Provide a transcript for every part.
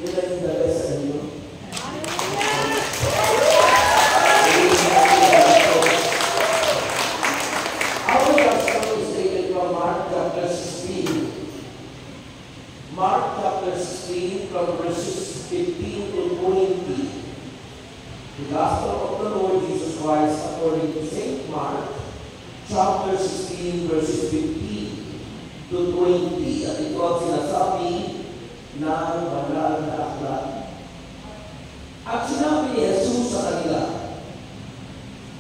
Yun ang nilagay sa inyo. Our gospel is taken from Mark chapter 16. Mark chapter 16 from verses 15 to 20. The Gospel of the Lord Jesus Christ according to St. Mark chapter 16 verses 15 to 20. At ito ang sinasabi ng banal na aklat. At sinabi ni Jesus sa kanila,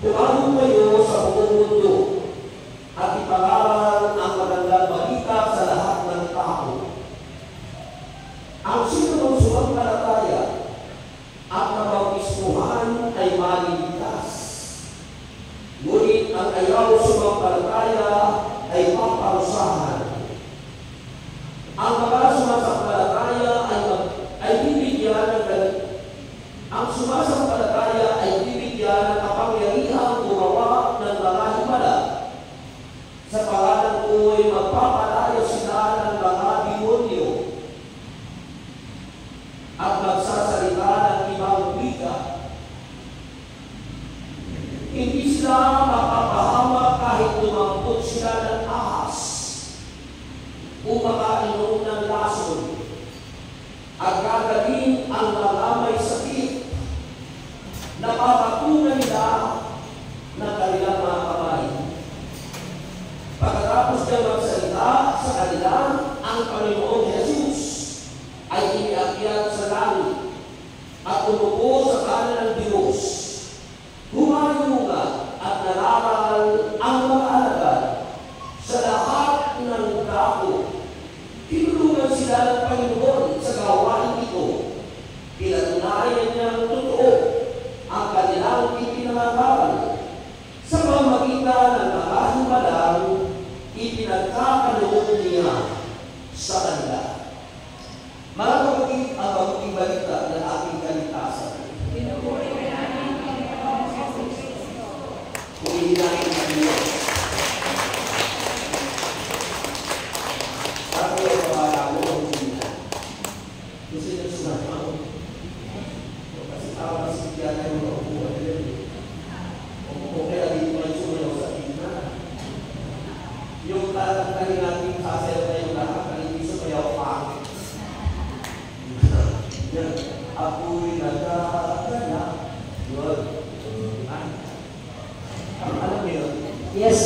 "Pumanon kayo sa buong mundo at ipangaral ang magandang balita sa lahat ng tao. Ang sinumang sumampalataya at nabautismuhan ay maliligtas. Ngunit ang ayaw sumampalataya ay paparusahan. Ang mga sumasampalataya ay bibigyan ng ang sumasampalataya ay bibigyan ng kapangyarihang gumawa ng mga himala. Sa pangalan ko'y magpapalaya sila ng mga demonyo at magsasalita ng ibang wika. Hindi sila mapapahamak kahit tumampot sila ng ahas o makainom ng lason. At gagaling ang mga may sakit. Napapatungan nila ng kanilang mga kamay. Pagkatapos niya magsalita sa kanila, ang Panginoong Jesus ay iniakyat sa langit at umupo sa kanan ng Diyos. Humayunga at nararal ang mga alagad sa lahat ng dako. Tinulungan sila ng Panginoon sa gawain ito. Pinatunayan niya ang totoo ang kanilang ipinangaral. Sa pamagitan ng mga himalang ipinagkakaloob niya sa kanila. Mga kapatid, ang mabuting balita ng ating kaligtasan. Kung hihinahin ng Diyos. Ako ay pamalago ang sila. Kasi nagsunod kasi tawag na si Tiana yung naupuan nila. O kaya dito ay sumayaw sa tina. Yung talang-taling natin kasel na yung lahat, hindi sumayaw pangit. Ako'y nagkakaya. Yun. Alam mo yun? Yes.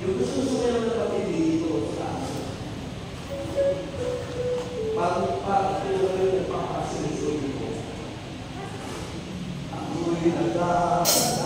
Yung gusto sumayaw na kapatid dito sa akin. Pag ito yung nagpapasinisuli ko. Ako'y nagkakaya.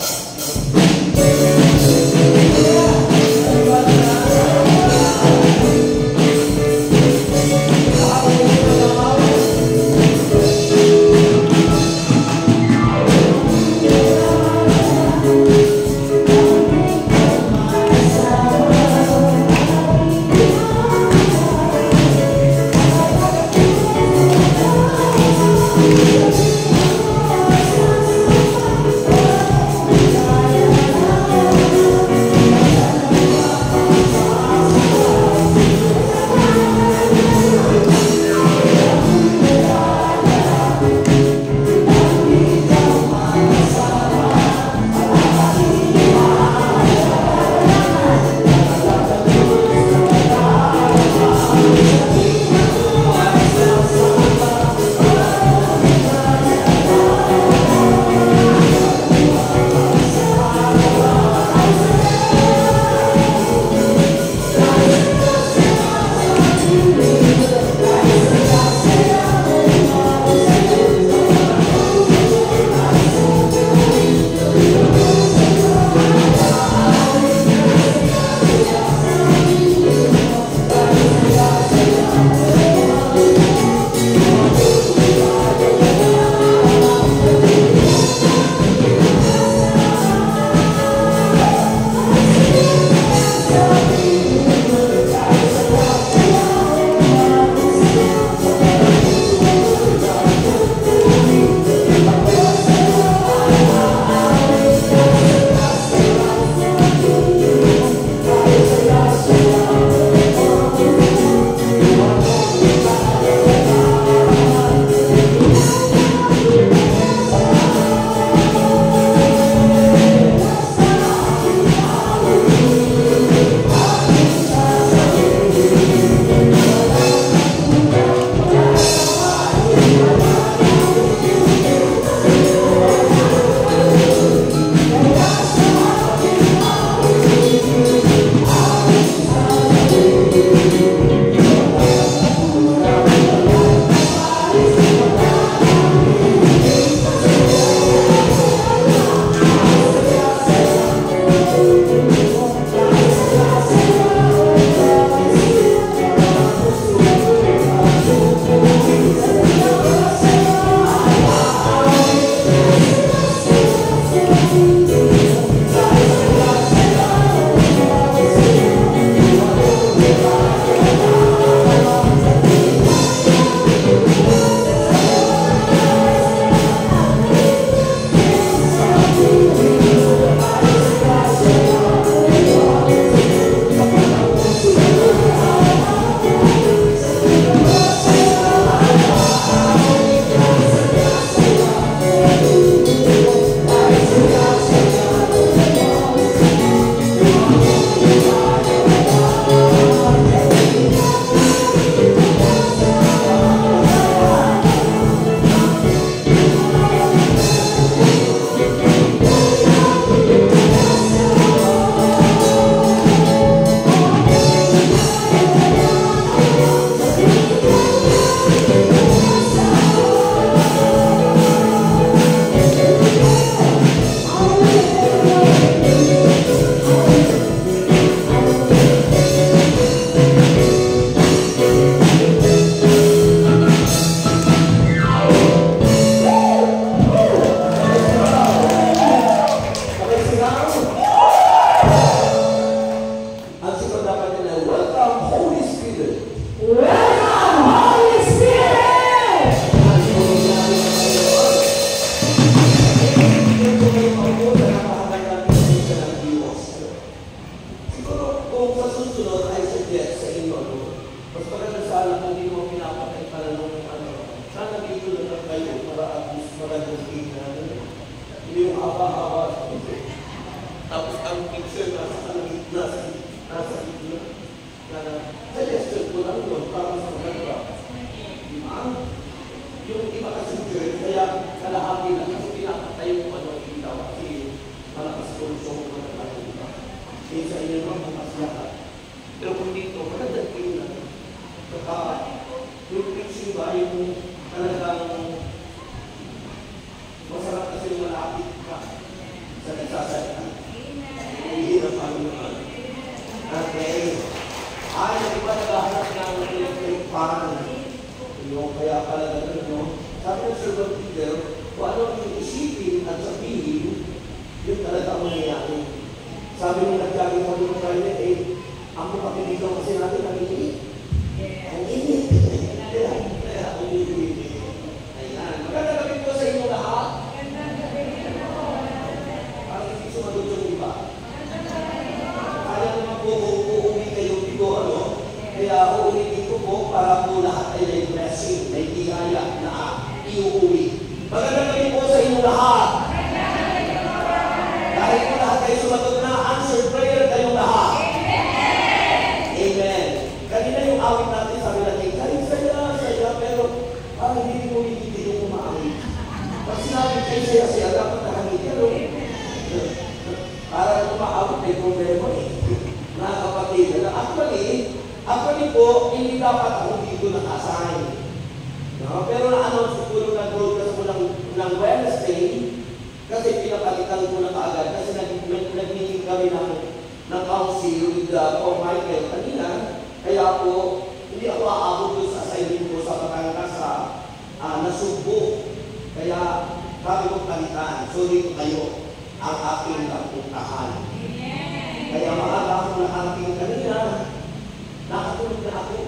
at magandang tingnan. Yung haba-haba. Tapos ang picture nasa gitna. Suggestion ko lang yun para sa maganda. Yung iba kasi church, kaya kalahati lang kasi pinakatay mo kita kasi malakas konsong mo na tayo. Kaya sa inyo naman mamasyakan. Pero kung dito, magandang tingnan. Saka, yung picture ba, yung talagang masarap kasi malapit ka sa nagsasalita. Hindi na Panginoon. Okay. Yung iba naghahanap ng electric fan. Kaya pala ganun, no? Sabi ng Sir Peter, kung ano yung isipin at sabihin, yun talaga ang mangyayari. Sabi nung nagkagin sa mga Friday, ang kapiligaw kasi natin ang init. Ang init. Kaya ang init. Ayan. Maganda kami po sa inyo lahat. Parang hindi sumagot yung iba. Kaya naman po uuwi kayo dito, ano? Kaya uulitin ko po para po lahat ay may blessing, may biyaya na iuuwi. Maganda kami po sa inyo lahat. Dahil po lahat kayo sumagot na answered prayer kayong lahat. Amen. Kanina yung awit natin, sabi natin, kayo saya, pero parang hindi mo hindi yung umaawit. Pag sinabi kayo saya, dapat nakangiti. Para umaawit may problema eh. Mga kapatid. Actually po, hindi dapat ako dito nakasign. No? Pero na-announce ko nung nag-broadcast ko ng Wednesday, kasi pinapalitan ko na kaagad, kasi nag-meeting kami ng council with Paul Michael kanina, kaya po, hindi ako aabot doon sa assignment ko sa Batangas sa Nasugbo. Kaya, sabi ko palitan, so dito kayo ang aking napuntahan. Kaya maaga ako nakarating kanina, nakatulog na ako.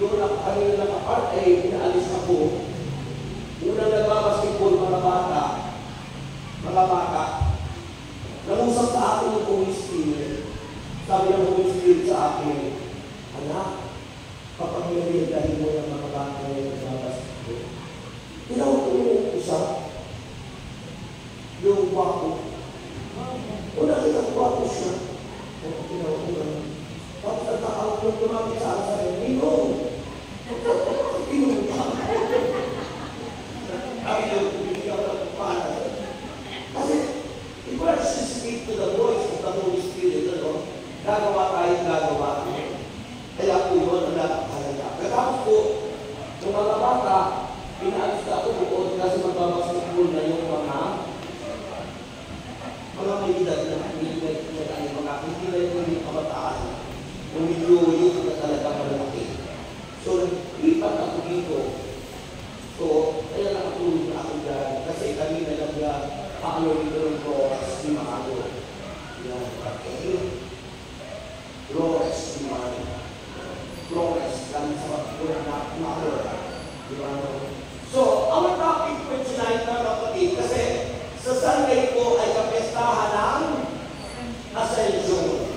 Doon ako kanina nakapart, pinaalis ako. Unang nagbabasketball, mga bata, nangusap sa akin ng Holy Spirit. Sabi ng Holy Spirit sa akin, anak, kapag nilagay mo ng mga bata na nagbabasketball, tinawag ko yung isa, yung wako. Una kita wako siya. Tinawag ko na. Tapos nagkakaw ko tumamit sa akin, Ninong! Ninong ka! Sabi ko, bibigyan ko ng paano. Kasi, if we are to speak to the voice of the Holy Spirit, gagawa tayo, gagawa. Kaya po yun ang napakahalaga. Katapos po, yung mga bata, pinaalis na ako buod kasi magbabasketball na yung mga may edad na hindi na kabataan. Yung medyo na talaga malaki. So, nagpipat ako dito. So, kaya nakatulog na ako dyan. Kasi kanina nag-paano dito ng Flores ni Mahalo. Yan, okay. Flores ni Mahalo. Flores, lang sa Mahalo. So, our topic for tonight, mga kapatid, kasi sa Sunday po ay kapestahan ng Ascension.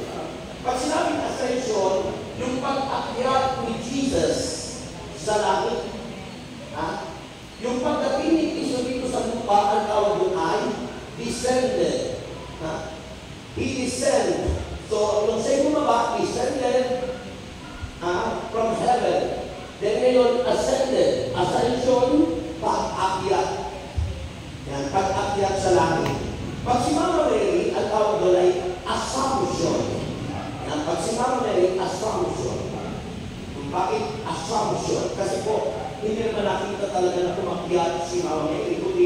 Pag sinabing Ascension, yung pag-akyat ni Jesus sa langit. Yung pagdating ni Cristo dito sa lupa, ang tawag doon ay descended. He descended. So, nung sa'yo bumaba, descended from heaven. Then ngayon, ascended. Ascension, pag-akyat. Yan, pag-akyat sa langit. Pag si Mama Mary, ang tawag doon ay Assumption. Yan, pag si Mama Mary, Assumption. Bakit Assumption? Kasi po, hindi naman nakita talaga na tumakyat si Mama Mary, kundi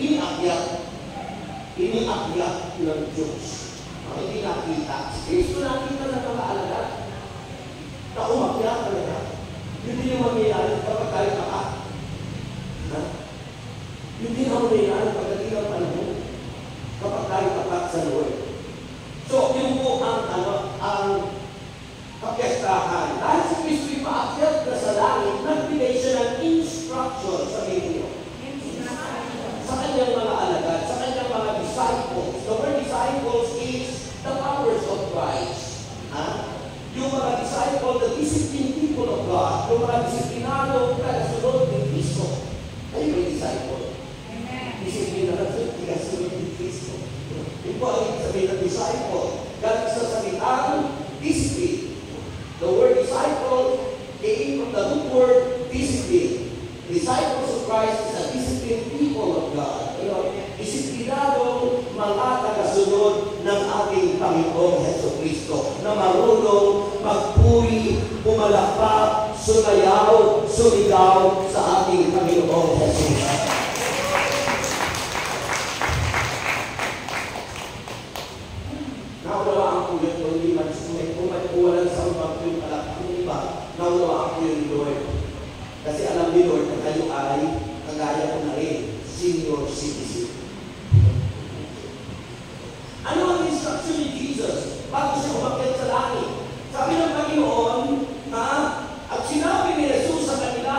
iniakyat ng Diyos. Hindi nakita. Si Cristo nakita na mga alagad. Na umakyat talaga. Hindi naman mayayari kapag tayo takat. Hindi naman mayayari pagdating ang panahon kapag tayo takat sa Lord. So, yun po ang kapestahan. Dahil si Cristo ipaakyat na sa langit, nagbigay siya ng instruction sa Biblia. Sa kanyang mga alagad, sa kanyang mga disciples. The word disciples is the followers of Christ. Yung mga disciples, the disciplined people of God, yung mga disiplinado, Disciples of Christ is a disciplined people of God. Disiplinadong mga tagasunod ng ating Panginoong Jesucristo na marunong magpuri, pumalakpak, sumayaw, sumigaw sa ating Panginoong Jesucristo. Naunawaan ko yun kung hindi walang sa mga yung palakpak ng iba, naunawaan ko yun, Lord. Kasi alam ni Lord na kayo ay kagaya ko na rin, senior citizen. Ano ang instruction ni Jesus bago siya umakyat sa langit? Sabi ng Panginoon, at sinabi ni Jesus sa kanila,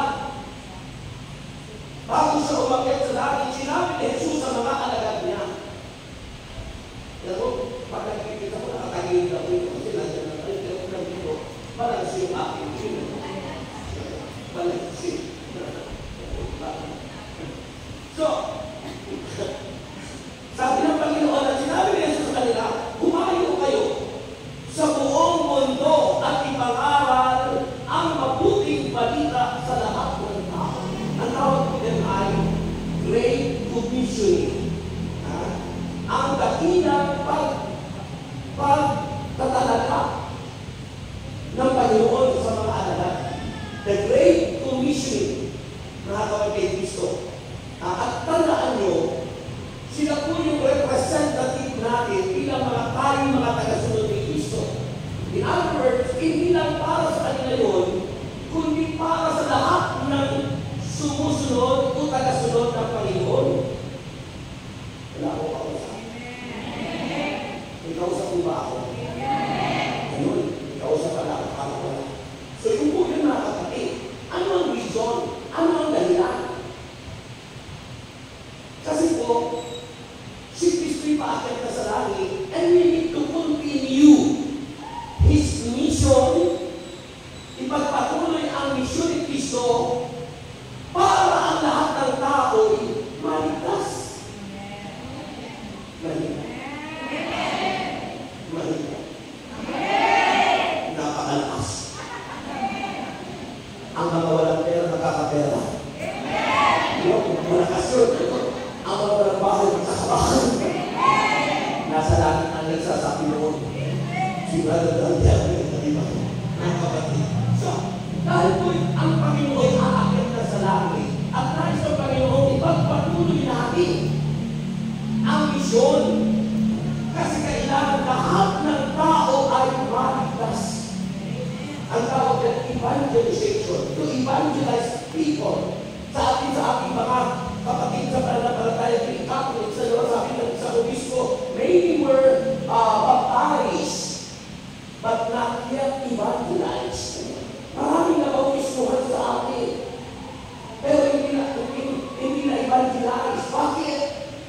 bago siya umakyat sa langit, sinabi ni Jesus sa mga alagad niya. Alam mo, pag nakikita ko, nakakagilid ako yun, kasi nandiyan na tayo, kaya ko lang dito, balance yung aking yun. Balance yun. So, sabi ng Panginoon at sinabi ni Jesus sa kanila, humayo kayo sa buong mundo at ipangaral ang mabuting balita sa lahat ng tao. Ang tawag ko din ay Great Commissioning. Ang dakilang pagtatalaga ng Panginoon sa mga alagad. The Great Commissioning, mga kapatid Kristo. At tandaan nyo, sila po yung representative natin bilang mga tagasunod ni Kristo. In other words, hindi lang para sa kanila yun, kundi para sa lahat ng sumusunod o tagasunod ng Panginoon. Wala ko kausap. May kausap mo ba ako? Ganun, kausap ka lang, wala. So yung po yun mga kapatid, ano ang reason? Ano ang dahilan? Kasi po, si Kristo'y paakyat na sa langit, and we need to continue His mission. Ipagpatuloy ang mission ni Kristo para ang lahat ng tao'y maligtas. Maligtas. Maligtas. Napakalakas. Ang mga walang pera, nakakapera. Malakas yun. Ang mga walang bahay, nakakabahan. Nasa langit ang nagsasabi noon. Sigurado daw diyan ang iba. Ang kapatid. So, dahil po ang Panginoon aakyat na sa langit at nais ng Panginoon ipagpatuloy natin ang misyon. Kasi kailangan lahat ng tao ay maligtas. Ang tawag ng evangelization, to evangelize people. Sa ating mga kapatid sa pananampalataya ng Catholic, sa ating sa obispo, many were baptized, but not yet evangelized. Maraming nabautismuhan sa atin, pero hindi na evangelize. Bakit?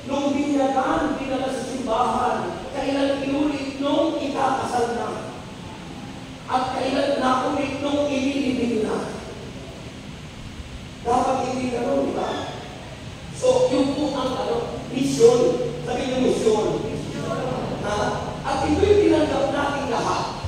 Nung binyagan, dinala sa simbahan, kailan inulit nung ikakasal na, at kailan naulit nung ililibing na. Dapat hindi gano'n, di ba? So, yun po ang mission. Sabi niyo mission. At ito'y tinanggap natin lahat.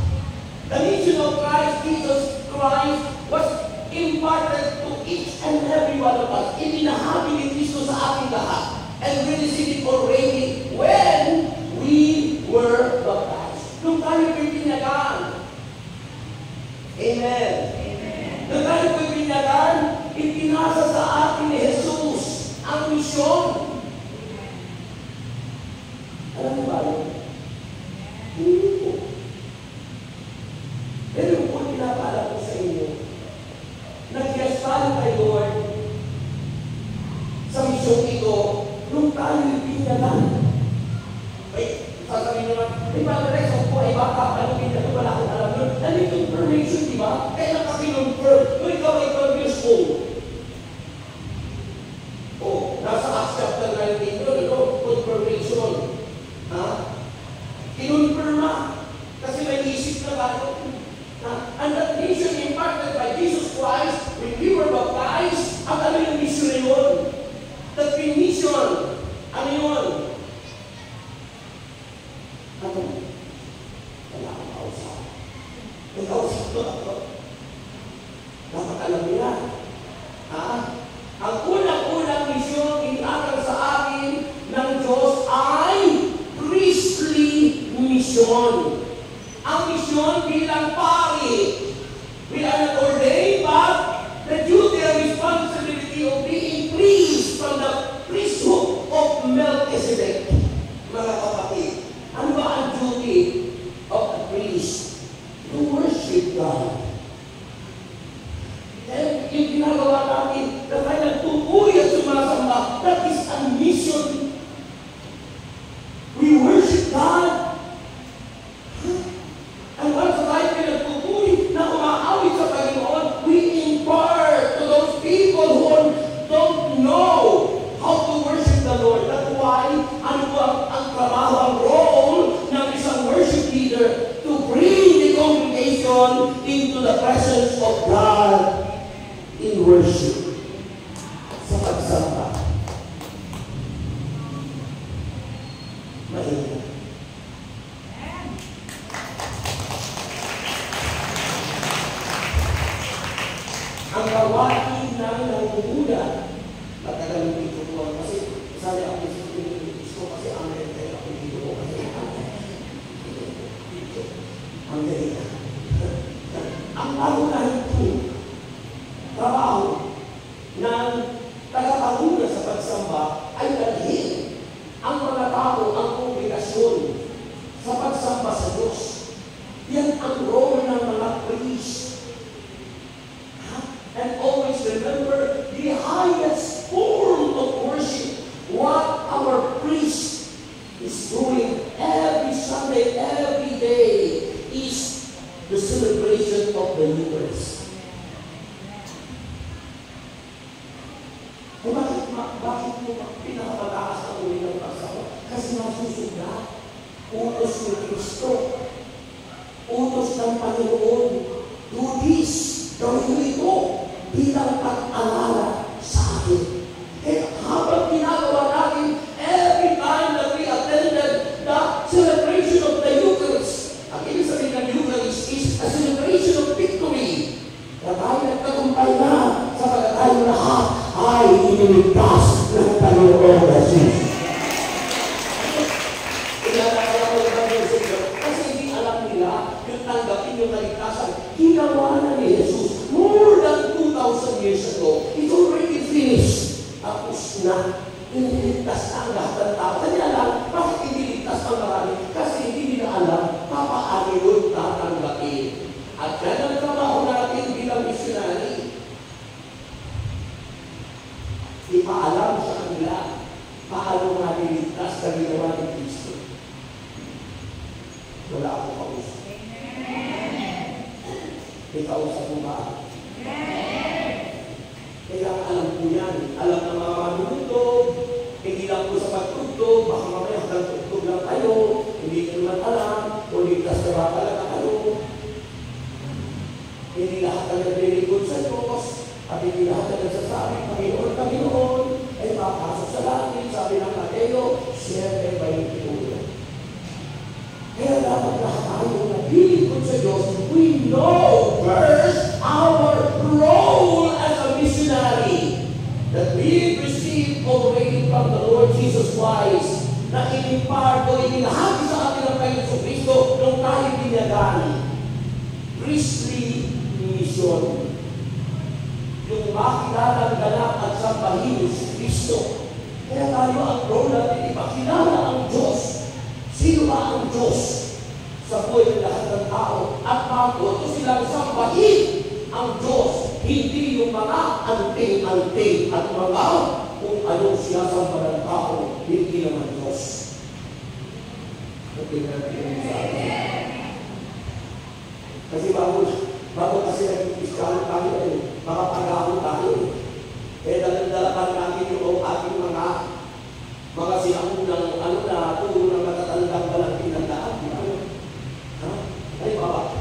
The mission of Christ, Jesus Christ, was imparted to each and every one of us. Ibinahagi ni Kristo sa ating lahat. And we received it already when we were baptized. Nung tayo pinyagan. Amen. Nung tayo pinyagan, ipinasa sa atin ni Jesus ang misyon. Alam mo ba yun? Hindi po. Pero yung po pinapala ko sa inyo, nag-yasal kay Lord sa misyon ito nung tayo ipinyagan. Sasabihin naman, Padre, so po ay baka, ano pinyagan, wala akong alam yun. Ano yung confirmation, di ba? Kaya nakakinonfirm, kung ikaw ay 12 years old, that, matagal dito ko kasi sana ako gusto kasi ang nete ako dito ko kasi ang nete. Ang pangunahin po, trabaho ng tagapanguna sa pagsamba ay dalhin ang mga tao, ang kongregasyon sa pagsamba sa Diyos. Yan ang role ng mga priest. And always remember the highest form of worship, what our priest is doing every Sunday, every day, is the celebration of the Eucharist. Bakit mo pinakamataas ang uli ng pagsama? Kasi nasusunod. Utos ni Kristo. Utos ng Panginoon. Do this. Gawin mo ito bilang pag-alala sa akin. Kaya habang ginagawa natin, every time that we attended the celebration of the Eucharist, ang ibig sabihin ng Eucharist is a celebration of victory. Na tayo nagtagumpay na sa pagkatayo lahat ay iniligtas ng Panginoon Jesus. Kasi hindi alam nila yung tanggapin yung kaligtasan. Ginawa na ni Jesus more than 2,000 years ago. It's already finished. Tapos na. Iniligtas na ang lahat ng tao. Kanya lang, bakit iniligtas ang marami? Kasi hindi nila alam papaano yun tatanggapin. At yan ang trabaho natin bilang missionary. Ipaalam sa kanila paano naliligtas na ginawa ni Kristo. Wala akong kausap. Ikaw sa buka. Kaya alam ko yan. Alam ng mga manunutog. Hindi lang po sa pagtugtog. Baka mamaya hanggang tugtog lang kayo. Hindi nyo naman alam. Kung ligtas na ba talaga kayo. Hindi lahat ang naglilingkod sa Diyos. At hindi lahat ang nagsasabi, Panginoon, Panginoon, ay makasok sa langit. Sabi ng Mateo, siyempre ba yung pinulong? Kaya dapat lahat tayo naglilingkod sa Diyos. We know first our role as a missionary that we received already from the Lord Jesus Christ na inimpart o inilahagi sa atin ng Panginoon Kristo nung tayo binyagan. Priestly mission. Yung makilala ng ganap at sambahin si Kristo. Kaya tayo ang role natin ipakilala ang Diyos. Sino ba ang Diyos sa buhay ng lahat ng tao? At matuto silang sambahin ang Diyos. Hindi yung mga anting-anting at mga kung anong sinasamba ng tao. Hindi naman Diyos. Okay natin sa atin. Kasi bago kasi nag-ipiskalo tayo makapagano tayo eh. Daladala natin yung ating mga siyamunang na turo ng matatandang walang pinandaan. Ay baba.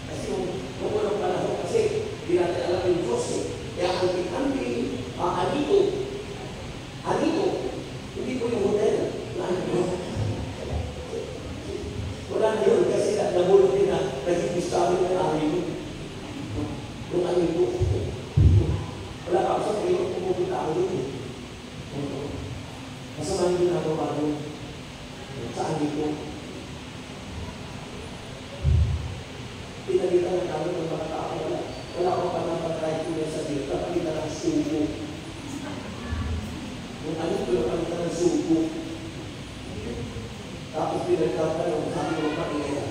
Kasi yung unang panahon kasi hindi natin alam yung Diyos eh. Kaya anting-anting, anito, hindi po yung hotel. Wala na yun kasi nabulot din na nag-ipiskalo ng anito. Yung anito. Wala pa ako sa Panginoon pumupunta ako doon. Masama yung ginagawa doon. Sa anito. Pinagita na namin ng mga tao. Wala akong panapag-try ko sa dito. Pagkita ng sugo. Yung anito yung pagkita ng sugo. Tapos pinagkata ng sabi ng Panginoon.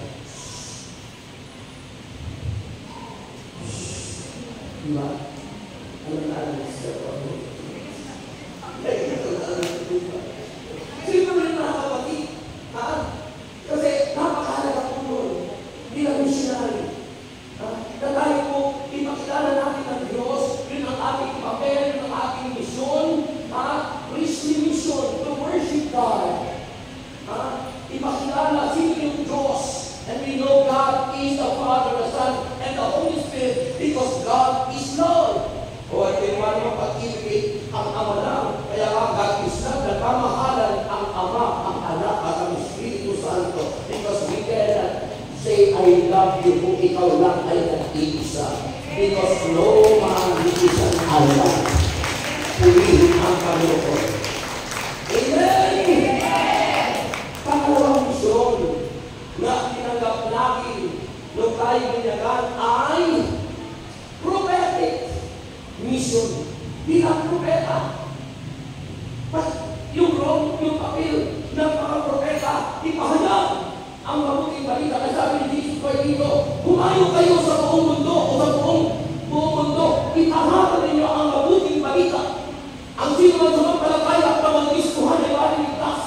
Diba? Alam na alam siya po ako. Sino rin mga kapatid? Kasi napakahalaga po yun. Bilang missionary. Na tayo po, ipakilala natin ang Diyos. Yun ang ating papel, yun ang ating mission. Priestly mission to worship God. Ipakilala sino yung Diyos. And we know God is the Father, the Son, and the Holy Spirit because God is love. ang Panginoon. Amen! Pangalawang misyon na tinanggap natin nung tayo binyagan ay prophetic mission. Bilang propeta. Yung papel ng mga propeta, ipahayag ang mabuting balita. Kasi sabi ni Jesus Christ dito, humayo kayo sa buong mundo o sa buong mundo, ipahayag ninyo ang mabuting balita. Ang sino man sumampalataya at pamanggistuhan ay maliligtas.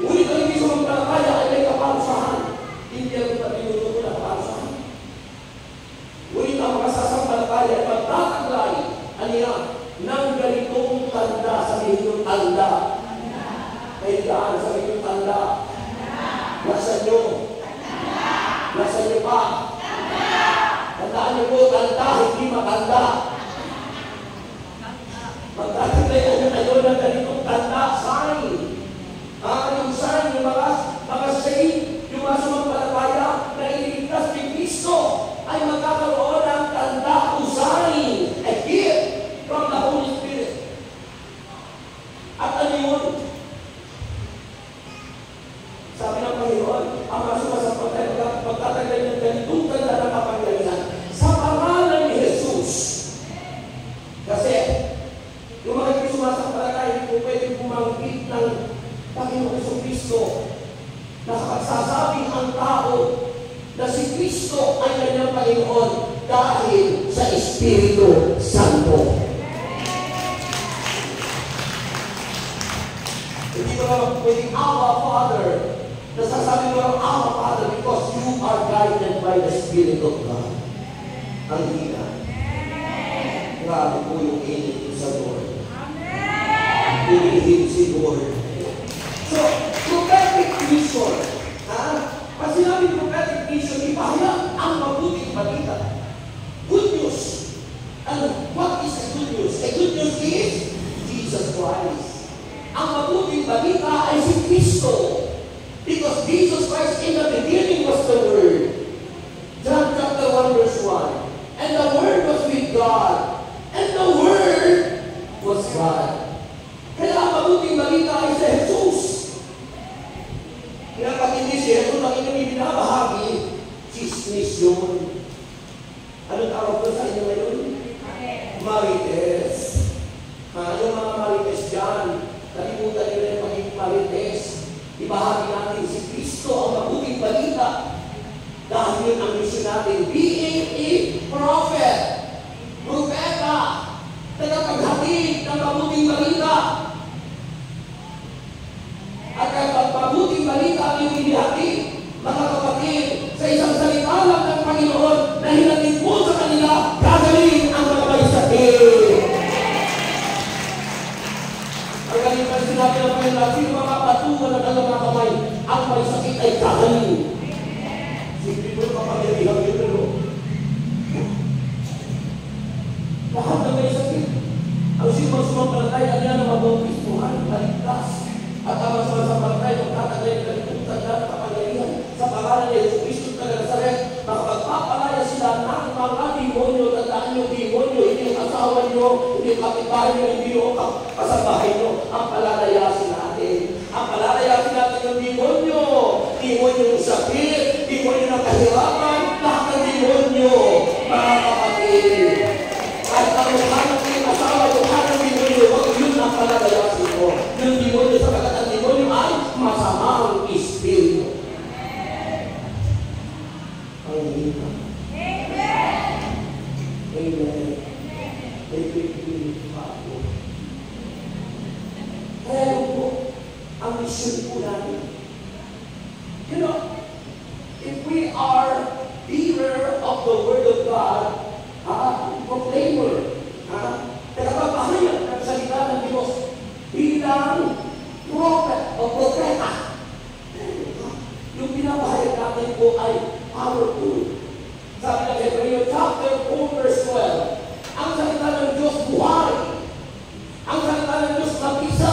Ngunit ang hindi sumampalataya ay may kaparusahan. Hindi ang pinulungan ng kaparusahan. Ngunit ang makasasampalataya ay magtataglay ng ganitong tanda sa inyong tanda. Kailangan sa inyong tanda. Nasa nyo. Nasa nyo pa. Tandaan nyo po, tanda, hindi matanda. Magtataglayan nyo kayo ng ganitong tanda, sign. Yung sign, yung mga saint, yung mga sumampalataya na iniligtas ni Kristo ay magkakaroon ng tanda o sign, a gift from the Holy Spirit. At ano yun? Sabi ng Panginoon, ang mga sumasampalataya magtataglay ng ganitong tanda ng kapangyarihan sa pangalan ni Jesus. Kasi yung mga hindi sumasampalataya, hindi po pwedeng bumanggit ng Panginoon Kristo na pagsasabing ang tao na si Kristo ay kanyang Panginoon dahil sa Espiritu Santo. Hindi mo naman pwedeng Abba Father. Nasasabi mo lang Abba Father because you are guided by the Spirit of God. Ang hina. Grabe po yung init sa Lord. Pinihid si Lord. So, prophetic mission. Pag sinabing prophetic mission, ipahayag ang mabuting balita. Good news. And what is the good news? The good news is Jesus Christ. Ang mabuting balita ay si Kristo. Because Jesus Christ in the beginning was the Word. John chapter 1 verse 1. And the Word was with God. And the Word was God. Kaya ang mabuting balita ay si Jesus. Kaya pag hindi si Jesus ang inyong binabahagi, chismis yun. Ano tawag ko sa inyo ngayon? Marites. Yung mga marites dyan, nalimutan nila yung maging marites. Ibahagi natin si Kristo ang mabuting balita. Dahil yun ang mission natin. Being a prophet. Propeta. Tagapaghatid ng mabuting balita. At ang mabuting balita ang yung inihatid, mga kapatid, sa isang salita lang ng Panginoon na hinatid po sa kanila, gagaling ang mga may sakit. Ang galing pa sinabi ng Panginoon, sino mga patungan na dalang mga kamay, ang may sakit ay gagaling. Simple po kapangyarihan yun, ano? Lahat na may sakit. Ang sino sumampalataya niya na mabautismuhan, maligtas. At ang sumasampalataya, magtataglay ng ganitong tanda ng kapangyarihan sa pangalan ni Jesus Cristo ng Nazaret, makapagpapalaya sila ng mga demonyo. Tandaan yung demonyo, hindi yung asawa nyo, hindi yung kapitbahay nyo, hindi yung kasabahay nyo. Ang palalayasin natin. Ang palalayasin natin yung demonyo. Demonyo yung sakit, demonyo ng kahirapan, lahat ng demonyo. Mga kapatid. At ang hanap ng asawa, yung hanap ng demonyo, yun ang palalayasin mo. Yung demonyo sa pagkat ang demonyo ay masamang espiritu. Amen. Amen. Kaya po, ang mission po natin. You know, if we are bearer of the Word of God, proclaimer, tagapagpahayag ng salita ng Diyos bilang prophet o propeta. Yung pinapahayag natin po ay powerful. Sabi ng Hebreo chapter 4 verse 12, ang salita ng Diyos buhay. Ang salita ng Diyos mabisa.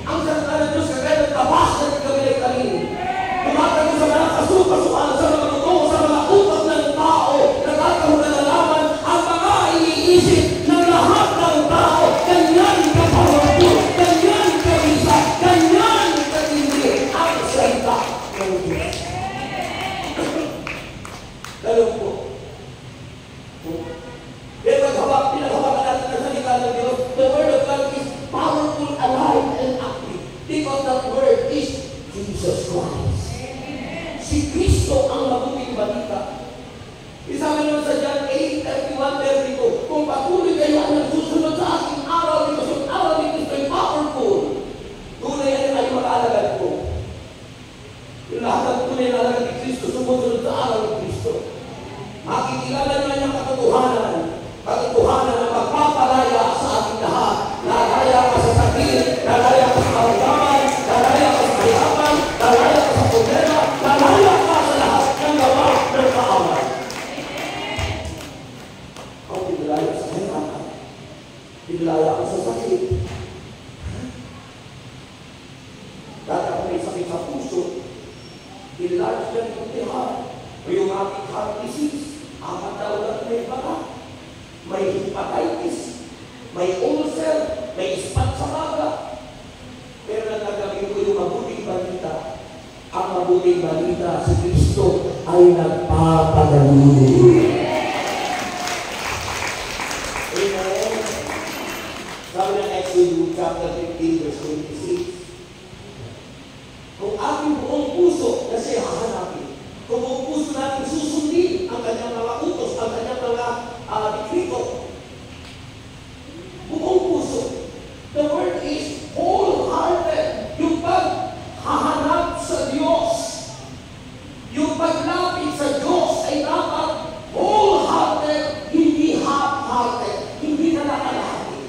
Ang salita ng Diyos kagaya ng tabas na Bigla ako sa sakit. Dati ako may sakit sa puso. Enlarge ka yung heart. Rheumatic heart disease. 4 taon at may baka. May hepatitis. May ulcer. May ispat sa baga. Pero nagkagawin ko yung mabuting balita. Ang mabuting balita, si Kristo ay nagpapagaling. Amen. Sabi ng Exodus chapter 15 verse 26. Kung ating buong puso na siya hahanapin, kung buong puso natin susundin ang kanyang mga utos, ang kanyang mga dikrito, buong puso, the word is wholehearted. Yung paghahanap sa Diyos, yung paglapit sa Diyos ay dapat wholehearted, hindi half-hearted, hindi nalakalahati.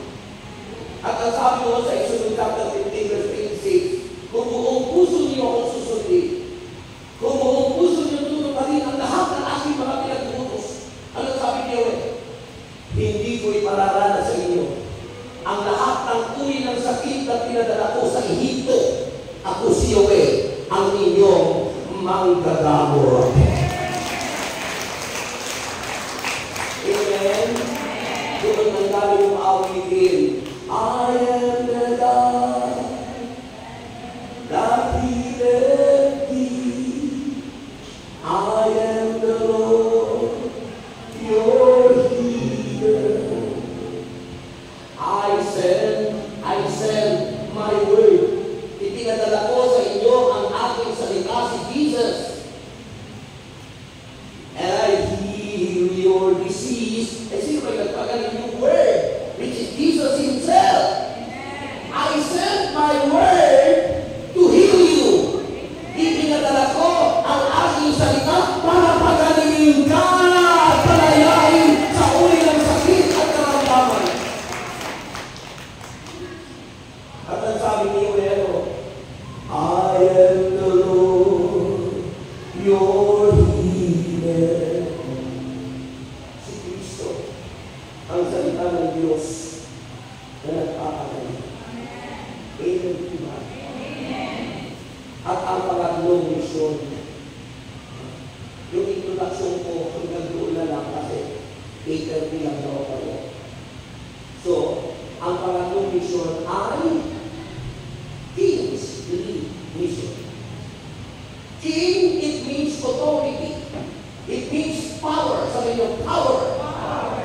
At ang sabi mo sa Exodus chapter 15 verse 26, kung buong puso niyo akong susundin, kung buong puso niyo tutuparin ang lahat ng aking mga pinag-utos, ano sabi niyo hindi ko ipararana sa inyo ang lahat ng uri ng sakit na pinadala ko sa Ehipto. Ako si Yahweh, ang inyong manggagamot. Amen? Doon ang dami yung awitin. I am the God that healeth thee. I am the Lord, your healer. I send my word. Ipinadala ko sa inyo ang aking salita, si Jesus. And I heal your disease. Eh, sino ba nagpagaling yung word? Which is Jesus Himself. I send my word to heal you. Ipinadala ko ang aking salita para pagalingin ka at palayain sa uri ng sakit at karamdaman. At ang sabi niyo, I am the Lord, your healer. Si Kristo, ang salita ng Diyos na nagpapagaling. Amen, diba? At ang pangatlong misyon, yung introduction ko, hanggang doon na lang kasi 8:30 lang daw kayo. So, ang pangatlong misyon ay King's mission. King, it means authority. It means power. Sabi niyo, power.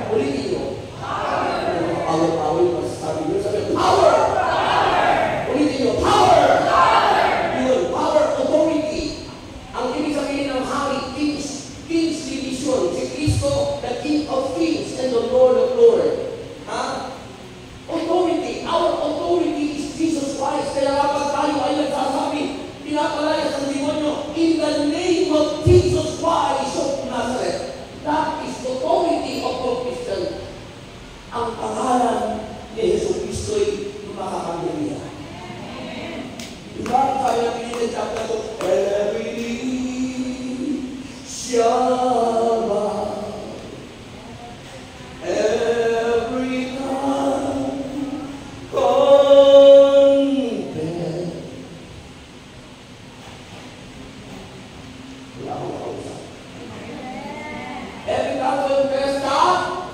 Ulitin niyo. Power. Sabi niyo, power. Ulitin niyo, power. Yun, power, authority. Ang ibig sabihin ng hari, King's division. Si Kristo, the King of Kings and the Lord of Lords. Authority. Our authority is Jesus Christ. Kaya kapag tayo ay nagsasabi, pinapalayas ang demonyo, in the name of Jesus Christ of Nazareth. That is the authority of the Christian. Ang pangalan ni Jesus Kristo'y makakamiliya. Diba? Kaya pinili chapter 2, every knee shall bow. Every tongue confess. Wala akong kausap. Every tongue confess that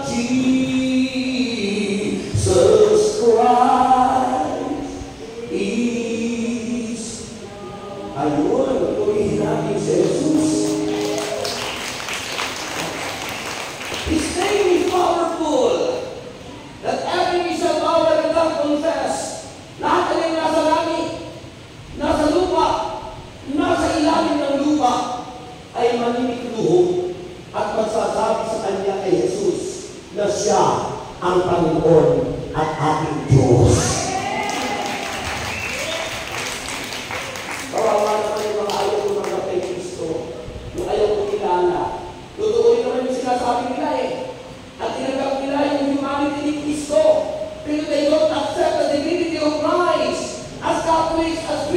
Jesus Christ is. Ayun, purihin natin si Jesus. His name is powerful. That every knee shall bow and tongue confess. Lahat ng nasa langit, nasa lupa, nasa ilalim ng lupa, ay maniniluhod at magsasabi sa kanya kay Jesus na siya ang Panginoon at ating Diyos. Kawawa naman yung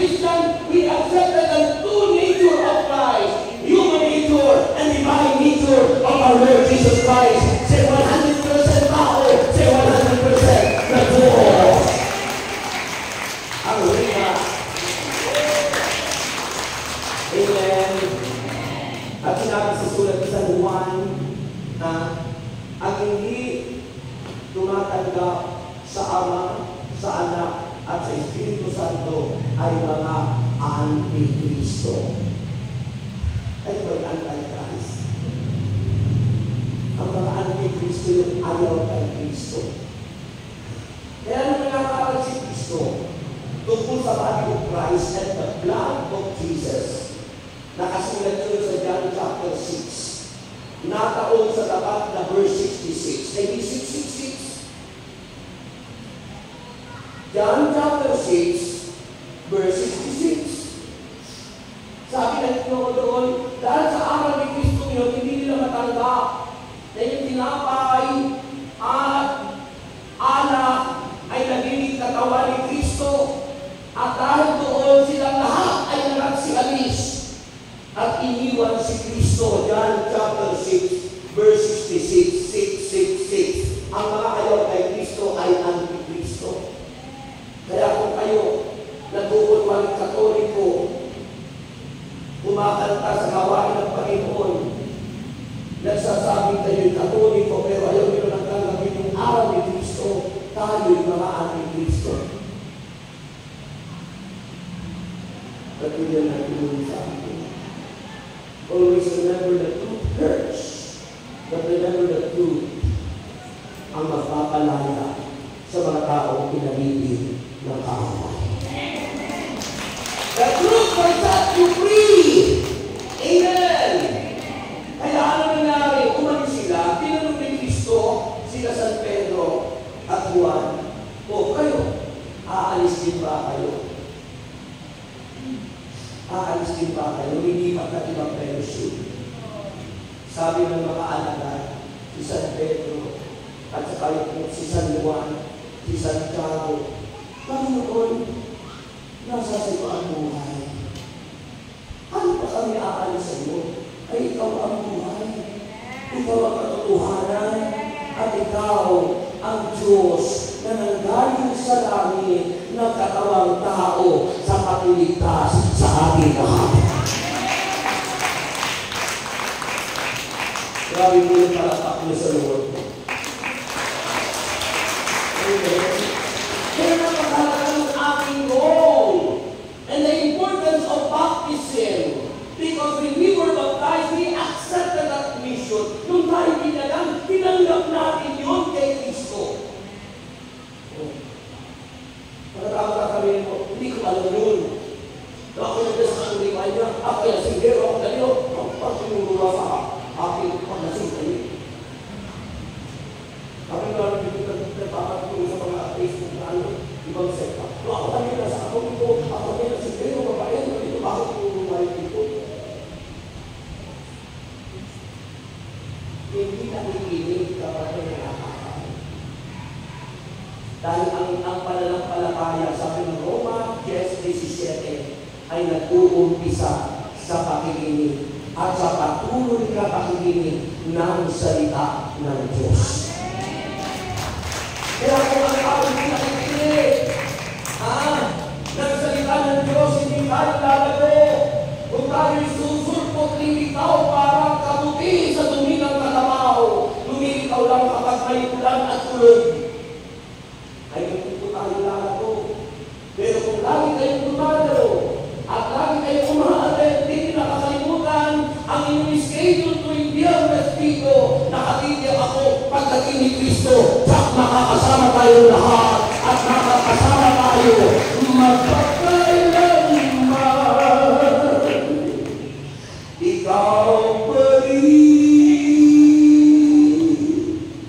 Christian, we accepted the two nature of Christ, human nature and divine nature of our Lord Jesus Christ. Say 100% tao, say 100% na Diyos. Hallelujah. Amen. At sinabi sa sulat sa San Juan na ang hindi tumatanggap sa Ama, sa Anak, at sa Espiritu Santo ay mga anti-Kristo. Ay ba yung anti-Christ? Ang mga anti-Kristo yung ayaw kay Kristo. Kaya nung nangyakaral si Kristo tungkol sa body of Christ and the blood of Jesus, nakasulat yun sa John chapter 6. Nataon sa tapat na verse 66. Maybe 666. John chapter 6, verse 66. Sabi na ito doon, dahil sa araw ni Kristo yun, hindi nila matanggap na yung tinapay at alak ay nagiging katawan ni Kristo. At dahil doon silang lahat ay nagsialis at iniwan si Kristo. John chapter 6, verse 66, 666. Ang mga ayaw kay Kristo ay anti-Kristo. Kaya kung kayo nag-uot mga Katoliko, kumakanta sa gawain ng Panginoon, nagsasabing kayo'y Katoliko, pero ayaw nyo nang tanggapin yung araw ni Kristo, tayo'y mga anti-Kristo. Patuloy na tinulong sa akin. Always remember the truth hurts, but remember the truth ang magpapalaya sa mga taong pinag-ibig ng kaaway. The truth will set you free. Amen. Kaya ano nangyari? Umalis sila, tinanong ni Kristo, sila San Pedro at Juan, o kayo, aalis din ba kayo? Aalis din ba kayo? Lilipat na ibang fellowship. Sabi ng mga alagad, si San Pedro, at saka si San Juan, si Santiago, Panginoon, nasa sa iyo ang buhay. Ano pa kami aalis sa iyo? Ay ikaw ang buhay. Ikaw ang katotohanan. At ikaw ang Diyos na nanggaling sa langit na katawang tao sa pagliligtas sa ating lahat. Grabe mo yung palapak niyo sa Lord. Kaya napakalaga ng ating role and the importance of baptism. Because when we were baptized, we accepted that mission. Nung tayo binalang, tinanggap natin yun kay Kristo. Pagkatapos na kami mo, hindi ko alam yun. Ako yung desasuripan niya, ako yung sigero, ako tayo, ang pagsinurura sa aking paglasing kayo. Kami nga nagpapatuloy sa mga Facebook na ano, ibang sekta. Ako kanina sa ako ito, ako kanina si Pero, babae, dito bakit nurumay dito? Hindi nakikinig kapag may nakakakain. Dahil ang pananampalataya, sabi ng Roma 10:17, ay nag-uumpisa sa pakikinig at sa patuloy na pakikinig ng salita ng Diyos. Kaya kung ang tao hindi nakikinig, ng salita ng Diyos, hindi tayo lalago. Kung tayo'y susulpot, limitaw para kabuti sa dumi ng kalabaw. Lumilitaw lang kapag may ulan at tulog. Ay hindi po tayo lalago. Pero kung lagi kayong tumadalo at lagi kayong umaalit, hindi nakakalimutan ang inyong schedule tuwing Biyernes dito, nakatitig ako pagdating ni Kristo. Sak makakasama tayo lahat at makakasama tayo magpapailanman. Ikaw pa rin.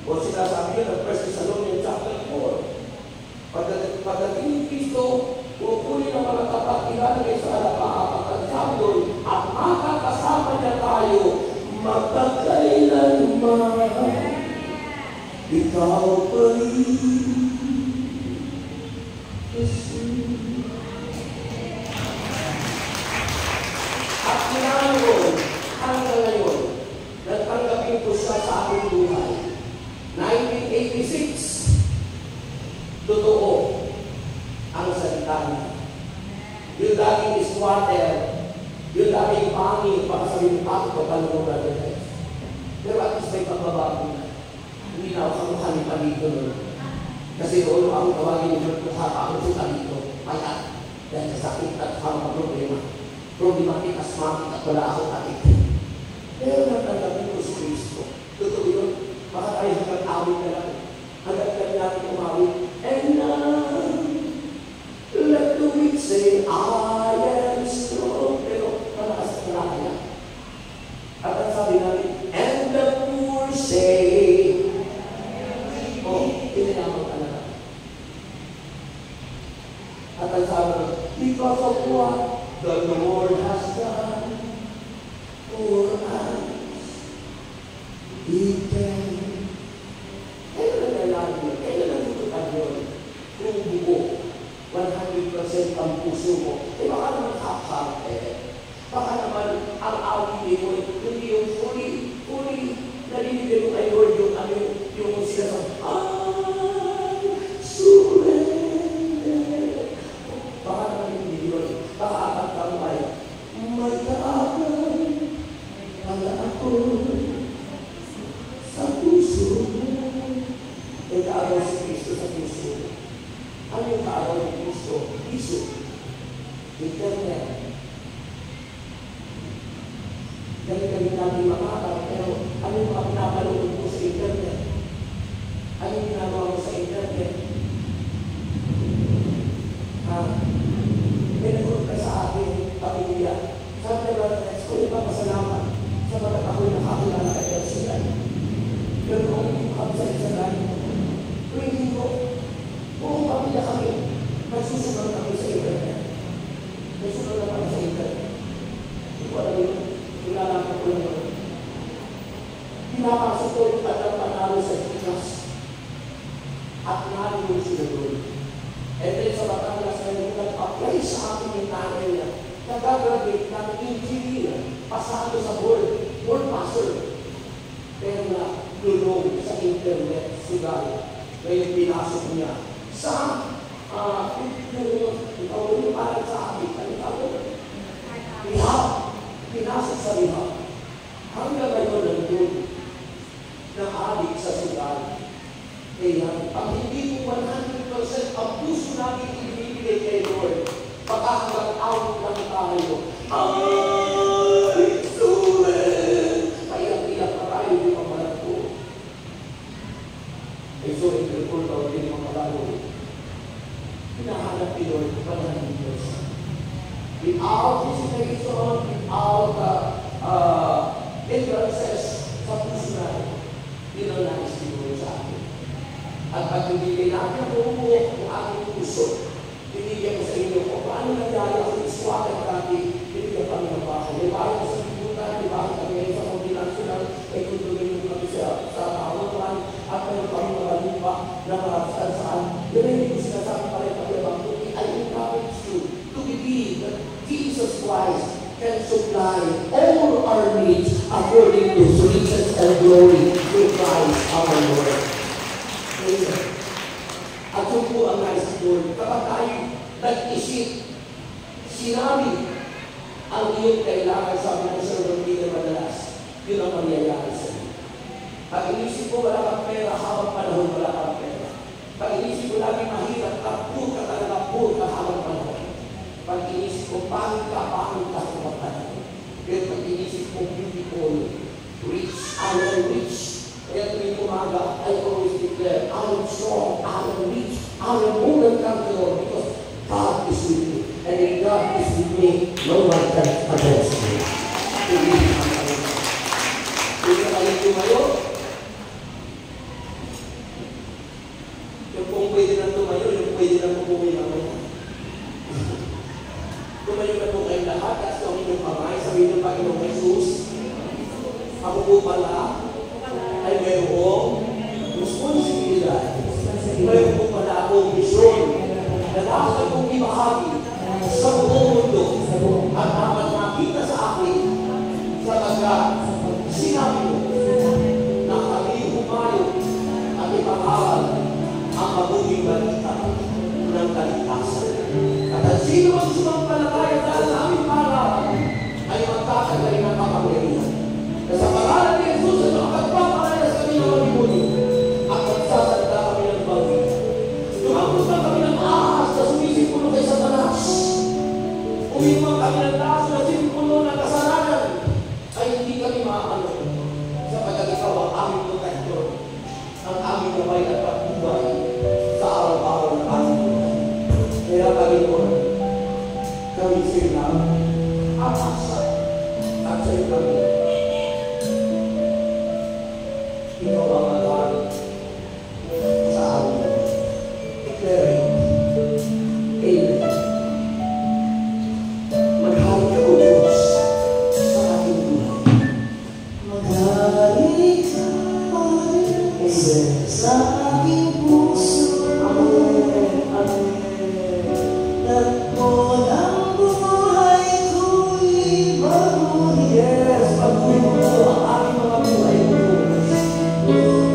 O sinasabi yun ng 1 Thessalonians chapter 4. Pagdating ni Kristo, kukunin ang mga tapat ilalagay sa alapaap at sabon at makakasama niya tayo magpagkailanman. Ikaw pa rin. hanggang ngayon, nagtanggapin ko siya sa aking buhay. 1986, totoo ang salita niya. Yung dating squatter, yung dating pangit, baka sabihin, ako kapal mo, brother guys. Pero at least may pagbabago na. Hindi na ako kamukha ni Palito nun. Kasi doon ako tawagin yung mukha pa ako sa Palito. Payat. Dahil sa sakit at mga problema. Problematic, asthmatic at wala akong atik. Pero natanggapin ko si Kristo. Totoo yun. Baka tayo hanggang awit na lang. Hanggang kami natin umawit. And now, let the weak say, I am strong. Pero malakas na kaya. At ang sabi natin, and the poor say, oh, pinayamang ka na. At ang sabi natin, because of what the Lord has done for us, He can. Kaya na nalaman mo, kaya na natutupan yun. Kung buo, 100% ang puso mo, eh baka naman half-hearted. Baka naman ang awit mo, hindi yung fully nalilibig mo kay Lord yung sinasabi, I surrender. Baka naman hindi yun. Baka apat kang may kaagal, pala ako sa puso. May kaagal si Kristo sa puso. Ano yung kaagal ni Kristo? Iso. Internet. Dahil kami natin makakal, pero ano yung mga pinapanood mo sa internet? Ano yung ginagawa mo sa internet? May nagulog ka sa akin, pamilya. Sabi na ba, ko yung papasalamat sa mga ako'y nakakilala kay Elsian. Pero kung hindi ko kami sa isalan, kung hindi ko, buong pamilya kami, nagsusunod kami sa internet. Nagsusunod na kami sa internet. Hindi ko alam yun. Pinalaman ko lang yun. Pinapasok ko yung panalo sa Gikas. At narin sila doon. And then sa Batangas na yung nag-apply sa akin yung nanay niya. Nag-graduate ng engineer, pasado sa board passer. Pero na tulong sa internet, sugal. Ngayon pinasok niya sa yung parang sa akin. Rehab. Pinasok sa rehab. Hanggang ngayon nandun, nakahabig sa sugal. Kaya, pag hindi mo 100% ang puso natin ibibigay kay Lord, baka hanggang out lang tayo. I surrender. Kaya pa tayo, di mamalato. Eh, so, ito po daw, di mamalato. Hinahanap ni Lord, 100%. Without visitation, without entrances sa puso natin, yun ang nais ni Lord sa akin. At pag hindi natin bumubuo ang aking puso, binigyan ko sa inyo kung paano nangyari ako iswakan dati, binigyan kami ng bahay. May bahay ko sa libutan, may bahay kami ngayon sa kombinasyonan, ay tutulungin ko kami sa kaawatan, at mayroon kami mga lupa na marasaan saan. Yun ay hindi ko sinasabi pa rin pag-ibang tuki. I encourage you to believe that Jesus Christ can supply all our needs according to His riches and glory through Christ our Lord. At yun po ang nais ni Lord. Kapag tayo nag-isip, sinabi ang iyong kailangan, sabi ng servant leader madalas, yun ang mangyayari sa iyo. Pag inisip ko wala kang pera, habang panahon wala kang pera. Pag inisip ko lagi mahirap, kapur ka talaga, pur ka habang panahon. Pag inisip ko pangit ka habang panahon. Pero pag inisip ko beautiful, rich, I am rich. Kaya tuwing umaga, I always declare, I am strong, I am rich, I am more than conqueror because God is with me. And if God is with me, no one can against me. Kung kayo tumayo, yung kung pwede na tumayo, yung pwede na pumuwi mamaya. Tumayo na po kayong lahat, at sa inyong kamay, sabihin ng Panginoong Jesus, ako po pala, ay mayroong responsibilidad. Mayroon po pala akong misyon na dapat kong ibahagi sa buong mundo at dapat makita sa akin sa hindi man kami nagtaas na simpulo ng kasalanan, ay hindi kami maano. Sapagkat ikaw ang aming protector, ang aming gabay at patnubay sa araw-araw na aming buhay. Kaya Panginoon, kami sila ang asa at sa iyo kami. Ikaw ang nagawin sa araw na declare Amen. Maghari ka o Diyos sa ating buhay. Maghari ka, Amen, sa aking puso. Amen. Amen. Nagpo ng buhay ko'y bago. Yes, pag-uwi mo ang aming mga buhay mo.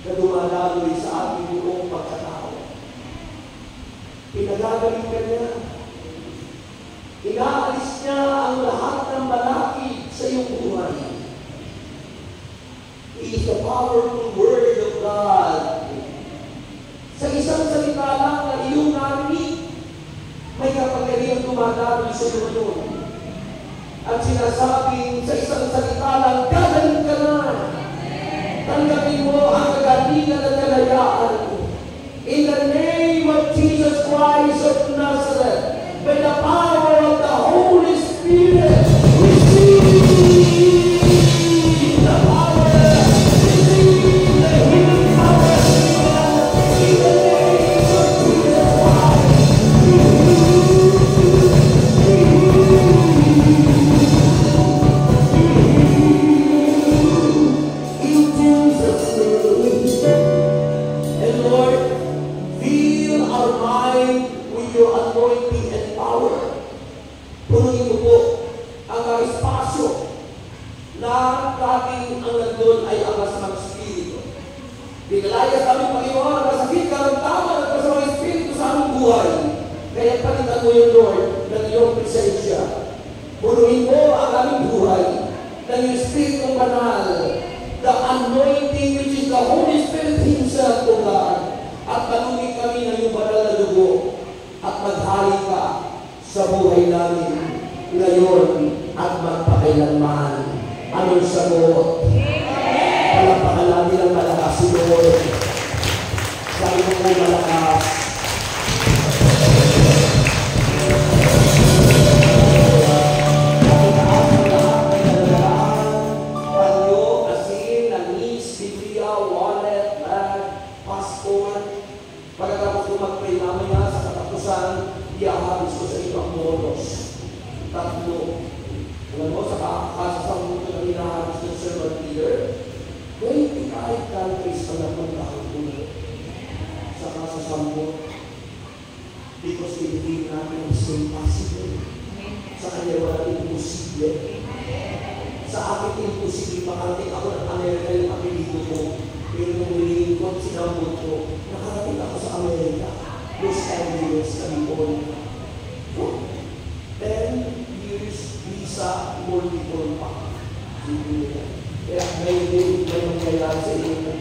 na dumadaloy sa ating buong pagkatao. Pinagagaling ka niya. Inaalis niya ang lahat ng balakid sa iyong buhay. It is the powerful Word of God. Sa isang salita lang na iyong narinig, may kapagaliang dumadaloy sa iyo ngayon. At sinasabing sa isang salita lang, gagaling ka na. Tanggapin mo ang kagalingan at kalayaan. In the name of Jesus Christ of Nazareth, by the power of the Holy Spirit, receive the power, receive the healing power, in the name of Jesus Christ. In Jesus' name. And Lord, fill our mind with your anointing and power. Punuin mo po ang mga espasyo na dating ang nandun ay angas ng Espiritu. Pinalaya kami, Panginoon, ang masakit, karamdaman at masamang Espiritu sa aming buhay. Kaya palitan mo yun, Lord, ng iyong presensya. Punuin mo ang aming buhay ng Espiritu Banal, the anointing which is the Holy Spirit Himself, O God. At palugin kami ng iyong banal na dugo at maghari ka sa buhay namin ngayon at magpakailanman. Anong sagot? Palapakan natin ang malakas si Lord. Sabi mo po malakas. Nakitaas ang lahat ng nalalaan. Panyo, asin, langis, Biblia, wallet, bag, passport. Pagkatapos ko mag-pray mamaya sa katapusan, iahabis ko sa ibang modos. Tatlo. Alam mo, sa kakasasang mundo na inahabis ng servant leader, 25 countries ang napuntahan ko sa kasasambo. Because we believe natin it's impossible. Sa kanya wala imposible. Sa akin imposible, makarating ako ng Amerika yung apelido ko. Pero nung wilingin ko, sinambot ko, nakarating ako sa Amerika. Los Angeles, California. 10 years visa, multiple pa. Kaya ngayon may mangyayari sa inyo.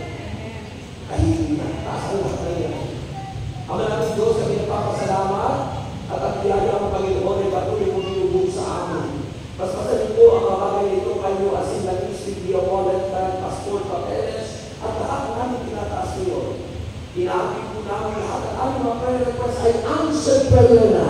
Kahiling na. Taas ang lahat na yan. Ama namin Diyos, kami nagpapasalamat at ang biyaya ng Panginoon ay patuloy mong binubog sa amin. Paspasanin po ang mga bagay nito kayo as in langis, Biblia, wallet, passport, papeles, at lahat namin tinataas ngayon. Inaabig po namin lahat at aming mga prayer request ay answered prayer na.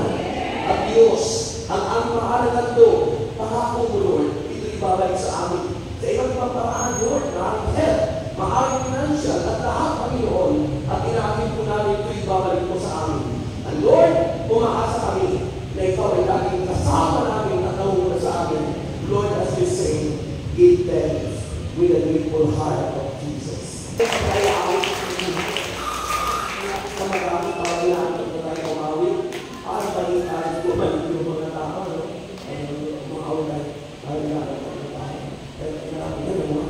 At Diyos, ang aming mahalaga ito, pangako mo Lord, ito ibabalik sa amin. Sa iba't ibang paraan, Lord, maraming health, maraming financial, at lahat, Panginoon, at inaabig po namin ito ibabalik mo sa amin. And Lord, umaasa kami na ikaw ay laging kasama namin at nauna sa amin. Lord, as we say, give thanks with a grateful heart of Jesus. Kaya awit sa marami pangailangan na tayo umawit. Ang balitaan ko man yung mga tao, mga awit ay kailangan na tayo. Kailangan na naman.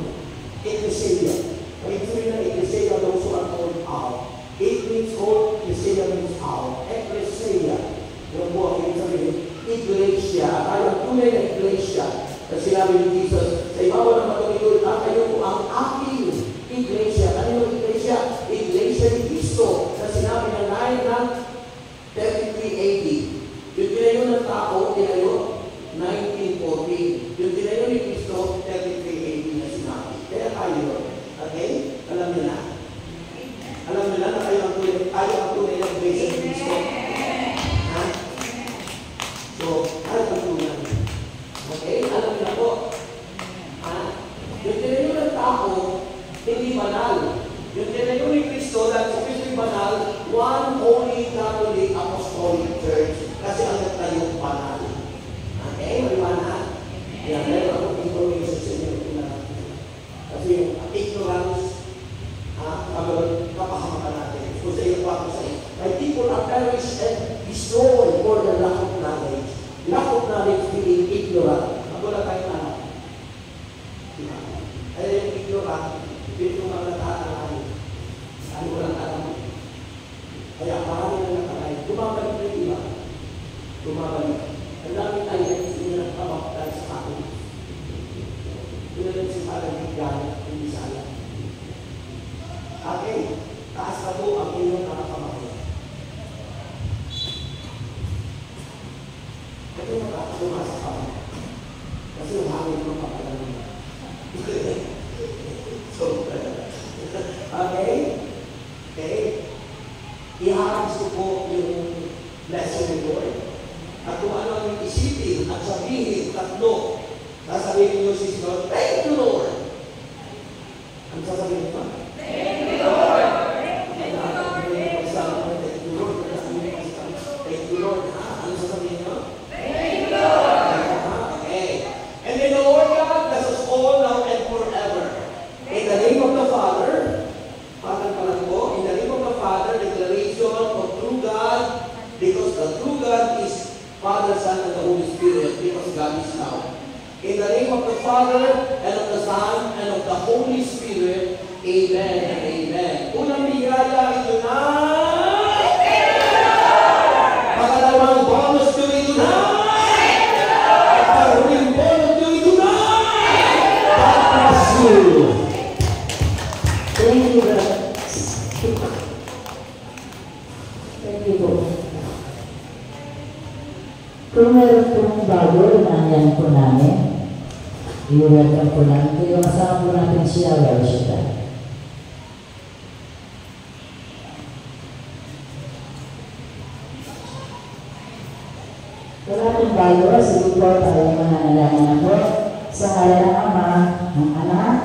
Ecclesia. Ang ituloy na Ecclesia, those who are called out. It means called, Ecclesia means out. Ecclesia. Yung po ang sabihin, Iglesia. At tayo ang tunay na Iglesia. At sinabi ni Jesus, sa ibabaw ng matulog, kayo po ang aking Iglesia. Ano yung Iglesia? Iglesia ni Cristo. Na sinabi ng 9 ng 3380. Yung tinayo ng tao, tinayo 1914. Yung tinayo taas na po ang inyong mga kamay. Ito nakakatuma sa kamay. Kasi yung hangin ko kapalaman. So, okay? Okay? Iharap ko po yung lesson ni Lord. At kung ano ang isipin at sabihin, tatlo, sasabihin niyo si Lord, thank you, Lord. Ang sasabihin niyo? Thank you, Lord. Thank you, Lord. Thank you, Lord. Thank you, Lord. Ano sasabihin niyo? Thank you, Lord. Okay. And then the Lord God bless us all now and forever. In the name of the Father, Father pala po, in the name of the Father, declaration of true God, because the true God is Father, Son, and the Holy Spirit, because God is now. In the name of the Father, and of the Son, and of the Holy Spirit, Amen and Amen. Unang biyaya, ito na! Pangalawang bonus to ito na! At pahuling bonus to ito na! God bless you! Thank you, brother. Thank you po. Kung meron pong bago, nandiyan po namin, i-welcome po namin. Kaya kasama po natin siya, Rashida. Wala pong bago, sige po tayo mananalangin na po sa ngalan ng Ama, ng Anak,